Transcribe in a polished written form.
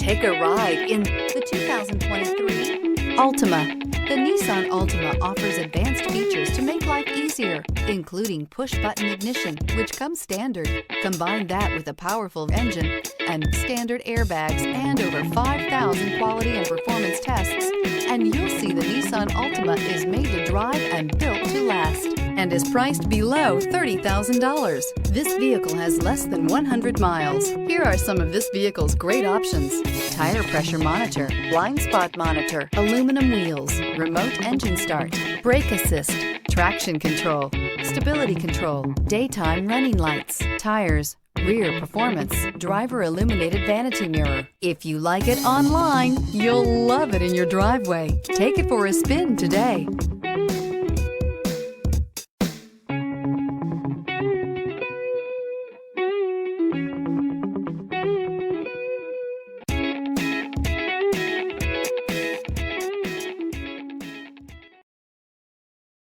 Take a ride in the 2023 Altima. The Nissan Altima offers advanced features to make life easier, including push-button ignition, which comes standard. Combine that with a powerful engine and standard airbags and over 5,000 quality and performance tests, and you'll see the Nissan Altima is made to drive and built to last, and is priced below $30,000. This vehicle has less than 100 miles. Here are some of this vehicle's great options: tire pressure monitor, blind spot monitor, aluminum wheels, remote engine start, brake assist, traction control, stability control, daytime running lights, tires, rear performance, driver illuminated vanity mirror. If you like it online, you'll love it in your driveway. Take it for a spin today.